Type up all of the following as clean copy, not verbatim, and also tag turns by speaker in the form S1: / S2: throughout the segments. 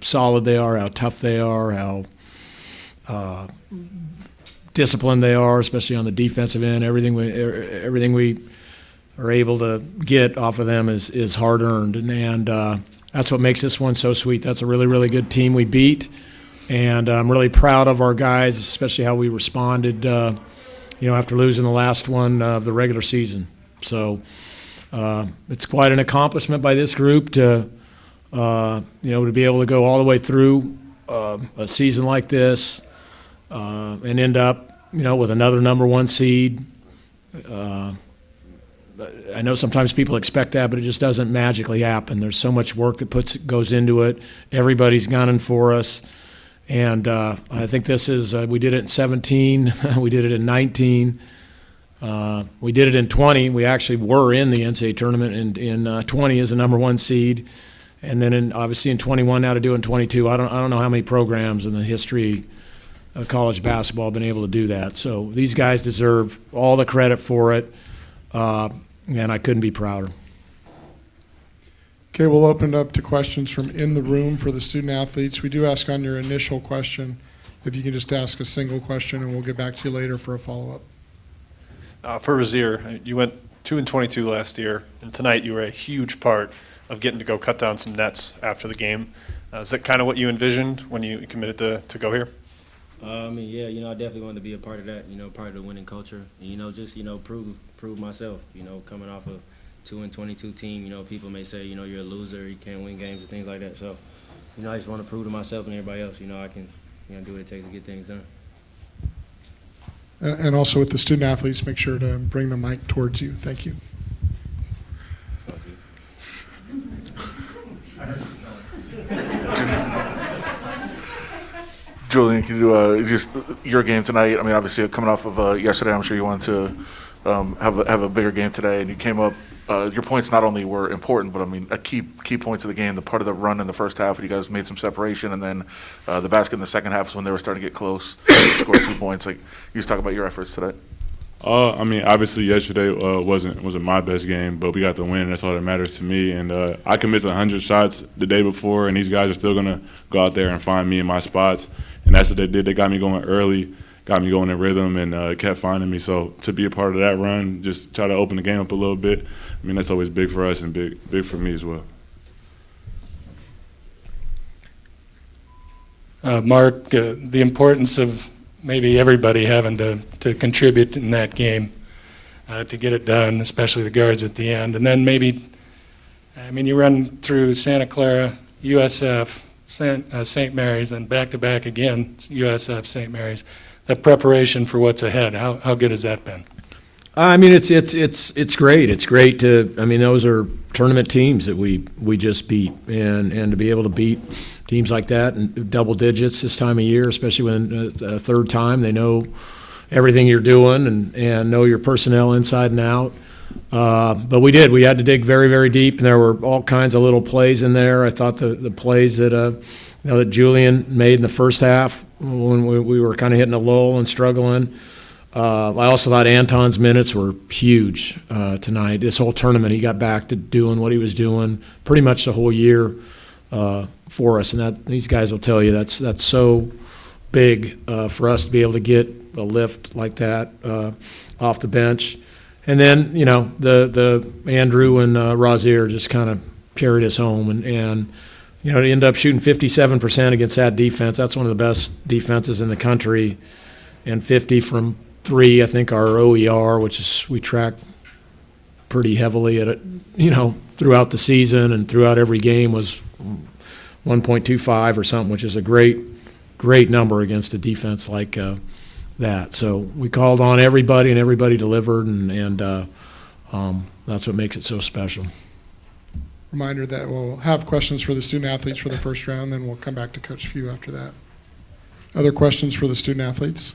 S1: solid they are, how tough they are, how disciplined they are, especially on the defensive end. Everything we are able to get off of them is hard earned, and that's what makes this one so sweet. That's a really, really good team we beat, and I'm really proud of our guys, especially how we responded, after losing the last one of the regular season. So it's quite an accomplishment by this group to be able to go all the way through a season like this and end up, with another number one seed. I know sometimes people expect that, but it just doesn't magically happen. There's so much work that goes into it. Everybody's gunning for us. And I think this is, we did it in 17, we did it in 19, we did it in 20. We actually were in the NCAA tournament in 20 as a number one seed. And then obviously in 21 now to do it in 22. I don't know how many programs in the history of college basketball have been able to do that. So these guys deserve all the credit for it. And I couldn't be prouder.
S2: Okay, we'll open it up to questions from in the room for the student athletes. We do ask on your initial question if you can just ask a single question, and we'll get back to you later for a follow-up.
S3: For Rasir, you went 2-22 last year, and tonight you were a huge part of getting to go cut down some nets after the game. Is that kind of what you envisioned when you committed to go here?
S4: I definitely wanted to be a part of that, part of the winning culture. And, just prove myself, coming off of 2-22 team, people may say, you're a loser, you can't win games and things like that. So, I just want to prove to myself and everybody else, I can, do what it takes to get things done.
S2: And also with the student athletes, make sure to bring the mic towards you. Thank you.
S5: Julian, can you do just your game tonight? I mean, obviously coming off of yesterday, I'm sure you wanted to have a bigger game today, and you came up. Your points not only were important, but I mean, a key points of the game. The part of the run in the first half, you guys made some separation, and then the basket in the second half is when they were starting to get close. Scored 2 points. Like, you just talk about your efforts today.
S6: Obviously yesterday wasn't my best game, but we got the win, and that's all that matters to me. And I can miss 100 shots the day before, and these guys are still gonna go out there and find me in my spots. And that's what they did. They got me going early, got me going in rhythm, and kept finding me. So to be a part of that run, just try to open the game up a little bit. I mean, that's always big for us and big for me as well.
S7: Mark, the importance of maybe everybody having to contribute in that game to get it done, especially the guards at the end. And then maybe, you run through Santa Clara, USF, St. Mary's, and back-to-back again, USF, St. Mary's. That preparation for what's ahead, how good has that been?
S1: It's great. It's great to. Those are tournament teams that we just beat, and to be able to beat teams like that in double digits this time of year, especially when a third time they know everything you're doing and know your personnel inside and out. But we did. We had to dig very, very deep, and there were all kinds of little plays in there. I thought the plays that that Julian made in the first half when we were kind of hitting a lull and struggling. I also thought Anton's minutes were huge tonight. This whole tournament, he got back to doing what he was doing pretty much the whole year for us, and that these guys will tell you that's so big for us to be able to get a lift like that off the bench. And then, the Andrew and Rasir just kind of carried us home, and to end up shooting 57% against that defense. That's one of the best defenses in the country, and 50 from three. I think our OER, which is we track pretty heavily at it, throughout the season and throughout every game, was 1.25 or something, which is a great number against a defense like that. So we called on everybody, and everybody delivered, and that's what makes it so special.
S2: Reminder that we'll have questions for the student athletes for the first round, then we'll come back to Coach Few after that. Other questions for the student athletes?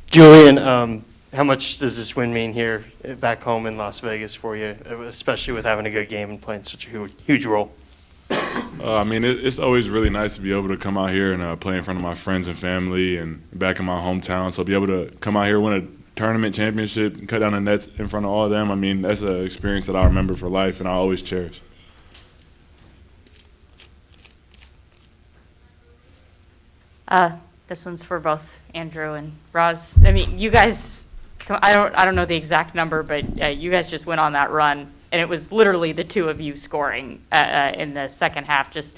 S8: Julian, how much does this win mean here back home in Las Vegas for you, especially with having a good game and playing such a huge role?
S6: It's always really nice to be able to come out here and play in front of my friends and family and back in my hometown. So be able to come out here, win a tournament championship and cut down the nets in front of all of them, I mean, that's an experience that I remember for life and I always cherish.
S9: This one's for both Andrew and Roz. I mean, you guys, I don't know the exact number, but you guys just went on that run, and it was literally the two of you scoring in the second half. Just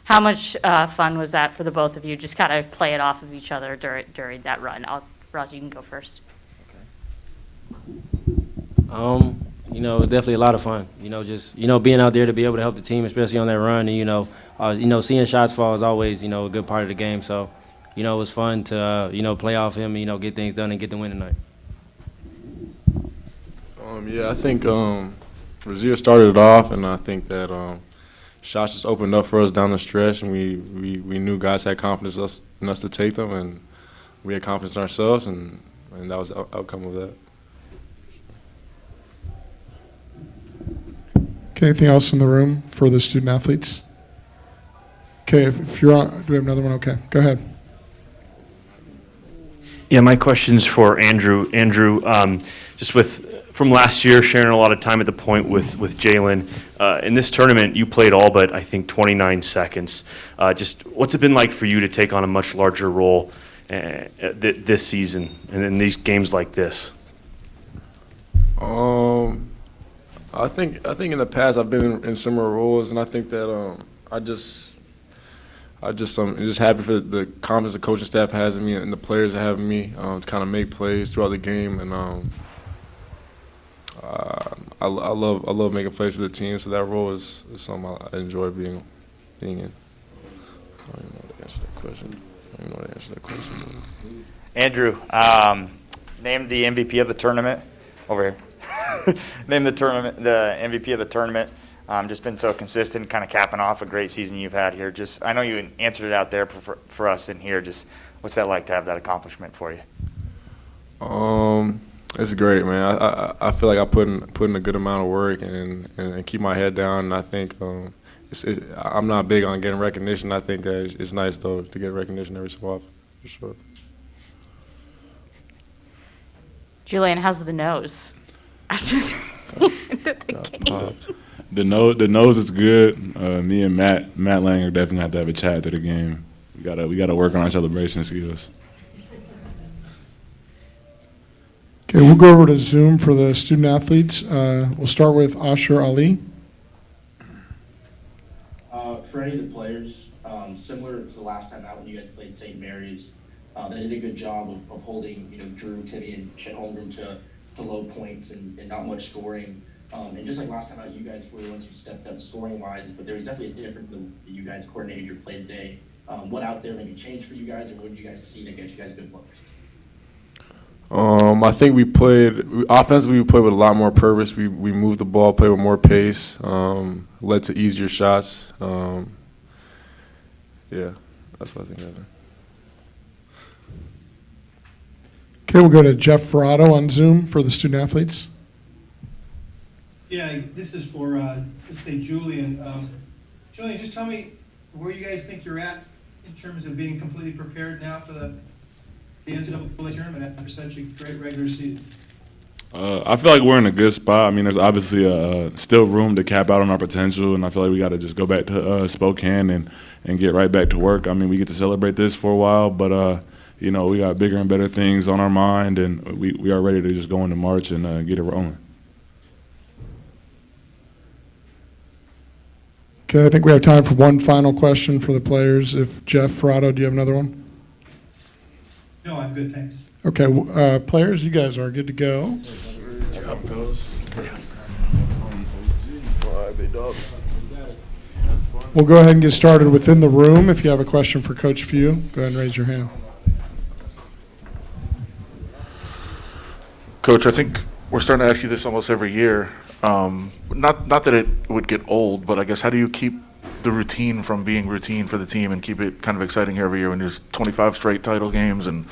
S9: how much fun was that for the both of you? Just kind of play it off of each other during that run. Roz, you can go first.
S4: You know, it was definitely a lot of fun. You know, just, you know, being out there to be able to help the team, especially on that run, and, you know, seeing shots fall is always, you know, a good part of the game. So, you know, it was fun to, you know, play off him, you know, get things done and get the win tonight.
S10: Yeah, I think Rasir started it off, and I think that shots just opened up for us down the stretch, and we knew guys had confidence in us to take them, and we had confidence in ourselves, and that was the outcome of that.
S2: Okay, anything else in the room for the student athletes? Okay, if you're on, do we have another one? Okay, go ahead.
S11: Yeah, my question's for Andrew. Andrew, just from last year, sharing a lot of time at the point with Jalen. In this tournament, you played all but, I think, 29 seconds. Just what's it been like for you to take on a much larger role this season and in these games like this?
S10: I think in the past I've been in similar roles, and I think that I'm just happy for the confidence the coaching staff has in me and the players that have in me to kind of make plays throughout the game, and I love making plays for the team. So that role is something I enjoy being in. I don't even know how to answer that question.
S12: Andrew, named the MVP of the tournament over here. Named the MVP of the tournament. Just been so consistent, kind of capping off a great season you've had here. Just, I know you answered it out there for us in here. Just, what's that like to have that accomplishment for you?
S10: It's great, man. I feel like I put in a good amount of work and keep my head down. And I think I'm not big on getting recognition. I think that it's nice though to get recognition every so often, for sure.
S9: Julian, how's the nose after the game?
S6: The nose is good. Me and Matt Langer definitely have to have a chat after the game. We gotta work on our celebration skills.
S2: Okay, we'll go over to Zoom for the student athletes. We'll start with Asher Ali.
S13: For any of the players, similar to the last time out when you guys played St. Mary's, they did a good job of holding, Drew, Timmy, and Chet Holmgren to low points and not much scoring. And just like last time out, you guys were the ones who stepped up scoring-wise, but there was definitely a difference when you guys coordinated your play today. What out there maybe changed for you guys, or what did you guys see that got you guys good looks?
S10: I think offensively we played with a lot more purpose. We moved the ball, played with more pace, led to easier shots. Yeah, that's what I think happened.
S2: Okay, we'll go to Jeff Ferrato on Zoom for the student athletes.
S14: Yeah, this is for, let's say, Julian. Julian, just tell me where you guys think you're at in terms of being completely prepared now for the NCAA tournament after such a great regular season.
S6: I feel like we're in a good spot. I mean, there's obviously still room to cap out on our potential, and I feel like we got to just go back to Spokane and get right back to work. I mean, we get to celebrate this for a while, but we got bigger and better things on our mind, and we are ready to just go into March and get it rolling.
S2: Okay, I think we have time for one final question for the players. If Jeff Ferrato, do you have another one?
S14: No, I'm good, thanks.
S2: Okay, players, you guys are good to go. We'll go ahead and get started within the room. If you have a question for Coach Few, go ahead and raise your hand.
S5: Coach, I think we're starting to ask you this almost every year. Not that it would get old, but I guess how do you keep the routine from being routine for the team and keep it kind of exciting every year when there's 25 straight title games and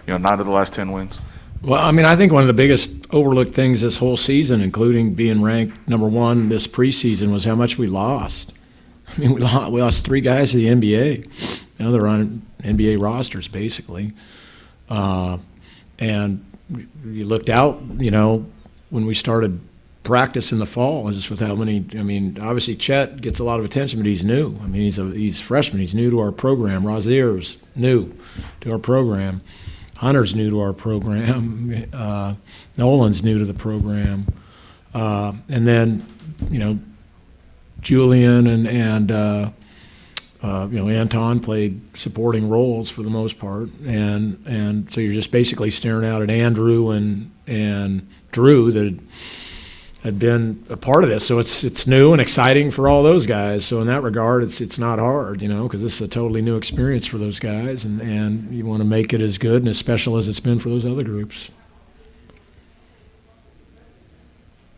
S5: 9 of the last 10 wins?
S1: Well, I mean, I think one of the biggest overlooked things this whole season, including being ranked number one this preseason, was how much we lost. I mean, we lost 3 guys to the NBA. They're on NBA rosters, basically. And, you looked out, you know, when we started practice in the fall, just with how many. I mean, obviously Chet gets a lot of attention, but he's new. I mean, he's a freshman. He's new to our program. Rasir's new to our program. Hunter's new to our program. Nolan's new to the program. And then, you know, Julian and you know, Anton played supporting roles for the most part, and so you're just basically staring out at Andrew and Drew that had been a part of this. So it's new and exciting for all those guys. So in that regard, it's not hard, you know, because this is a totally new experience for those guys, and you want to make it as good and as special as it's been for those other groups.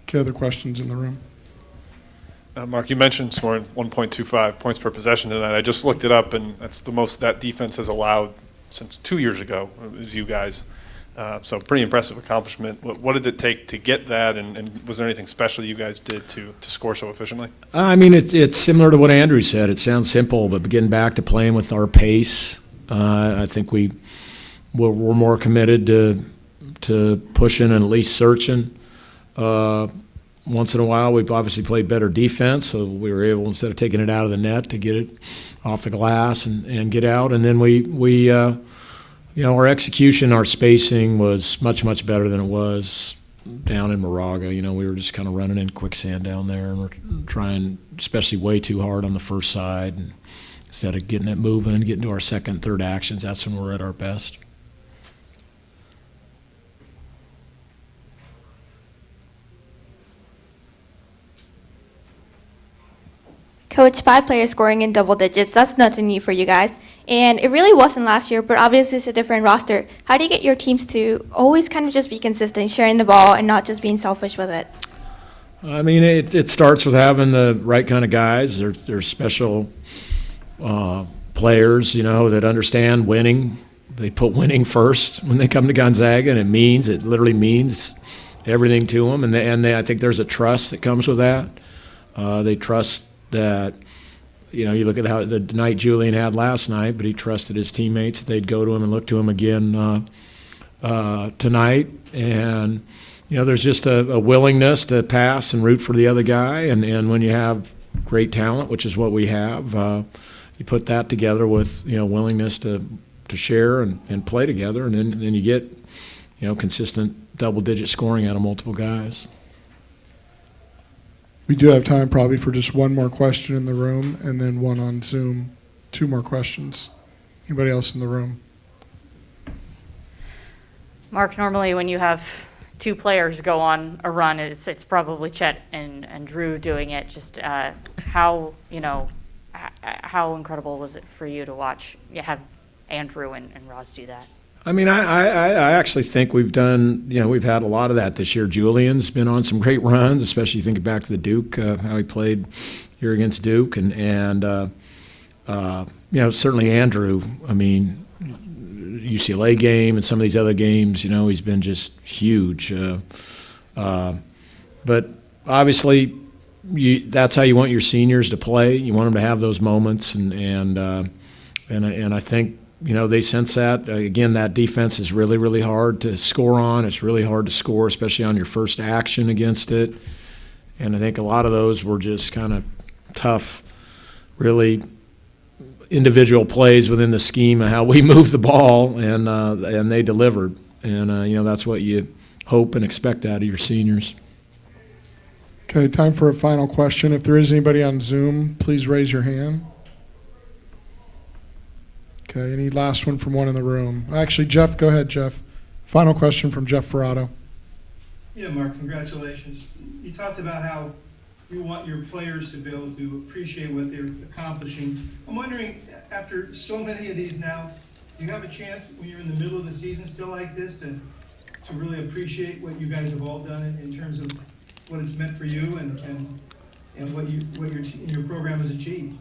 S2: Okay, other questions in the room?
S3: Mark, you mentioned scoring 1.25 points per possession tonight. I just looked it up, and that's the most that defense has allowed since 2 years ago, as you guys. So pretty impressive accomplishment. What did it take to get that, and was there anything special you guys did to score so efficiently?
S1: I mean, it's similar to what Andrew said. It sounds simple, but getting back to playing with our pace, I think we're more committed to pushing and at least searching. Once in a while, we've obviously played better defense, so we were able, instead of taking it out of the net, to get it off the glass and get out. And then we you know, our execution, our spacing was much, much better than it was down in Moraga. You know, we were just kind of running in quicksand down there, and we're trying, especially way too hard on the first side. And instead of getting it moving, getting to our second, third actions, that's when we're at our best.
S15: Coach, 5 players scoring in double digits, that's nothing new for you guys. And it really wasn't last year, but obviously it's a different roster. How do you get your teams to always kind of just be consistent, sharing the ball and not just being selfish with it?
S1: I mean, it starts with having the right kind of guys. They're special players, you know, that understand winning. They put winning first when they come to Gonzaga, and it literally means everything to them. And I think there's a trust that comes with that. They trust that, you know, you look at how the night Julian had last night, but he trusted his teammates that they'd go to him and look to him again tonight. And, you know, there's just a willingness to pass and root for the other guy. And when you have great talent, which is what we have, you put that together with, you know, willingness to share and play together, and then you get, you know, consistent double-digit scoring out of multiple guys.
S2: We do have time probably for just one more question in the room, and then one on Zoom. 2 more questions. Anybody else in the room?
S9: Mark, normally when you have 2 players go on a run, it's probably Chet and Drew doing it. Just how incredible was it for you to watch, have Andrew and Roz do that?
S1: I mean, I actually think we've done, you know, we've had a lot of that this year. Julian's been on some great runs, especially thinking back to the Duke, how he played here against Duke. And you know, certainly Andrew, I mean, UCLA game and some of these other games, you know, he's been just huge. But obviously, that's how you want your seniors to play. You want them to have those moments. And I think, you know, they sense that. Again, that defense is really, really hard to score on. It's really hard to score, especially on your first action against it. And I think a lot of those were just kind of tough, really individual plays within the scheme of how we move the ball, and they delivered. And, you know, that's what you hope and expect out of your seniors.
S2: Okay, time for a final question. If there is anybody on Zoom, please raise your hand. Okay, any last one from one in the room? Actually, Jeff, go ahead, Jeff. Final question from Jeff Ferrato.
S14: Yeah, Mark, congratulations. You talked about how you want your players to be able to appreciate what they're accomplishing. I'm wondering, after so many of these now, do you have a chance when you're in the middle of the season still like this to really appreciate what you guys have all done in terms of what it's meant for you and what your program has achieved?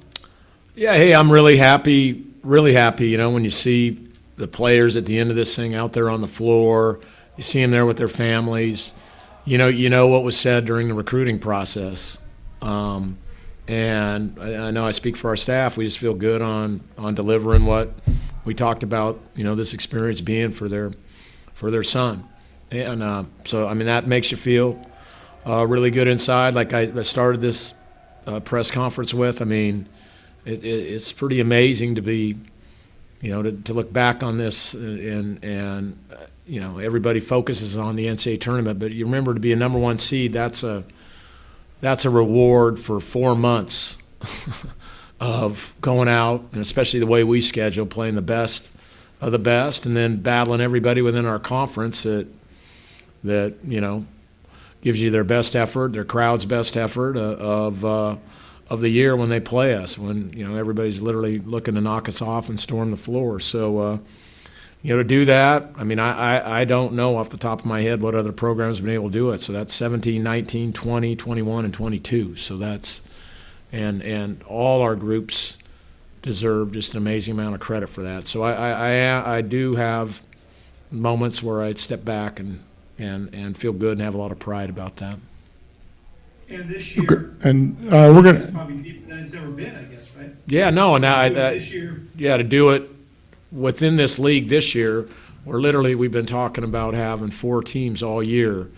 S14: Yeah,
S1: hey, I'm really happy, you know, when you see the players at the end of this thing out there on the floor, you see them there with their families. You know what was said during the recruiting process. And I know I speak for our staff. We just feel good on delivering what we talked about, you know, this experience being for their son. And so, I mean, that makes you feel really good inside. Like I started this press conference with, I mean, it's pretty amazing to be, you know, to look back on this and you know, everybody focuses on the NCAA tournament, but you remember to be a number one seed, that's a reward for 4 months of going out, and especially the way we schedule, playing the best of the best, and then battling everybody within our conference that you know, gives you their best effort, their crowd's best effort of the year when they play us, when, you know, everybody's literally looking to knock us off and storm the floor. So, you know, to do that, I mean, I don't know off the top of my head what other programs have been able to do it. So that's 17, 19, 20, 21, and 22. So that's, and all our groups deserve just an amazing amount of credit for that. So I do have moments where I step back and feel good and have a lot of pride about that.
S14: And this year,
S2: And we're going
S14: it's
S2: to,
S14: probably deeper than it's ever been, I guess, right?
S1: Yeah, no, and now
S14: This year,
S1: yeah, to do it within this league this year, where literally we've been talking about having 4 teams all year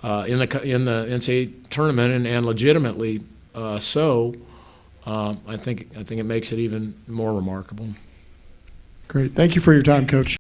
S1: in the NCAA tournament, and legitimately so. I think it makes it even more remarkable.
S2: great. Thank you for your time, Coach.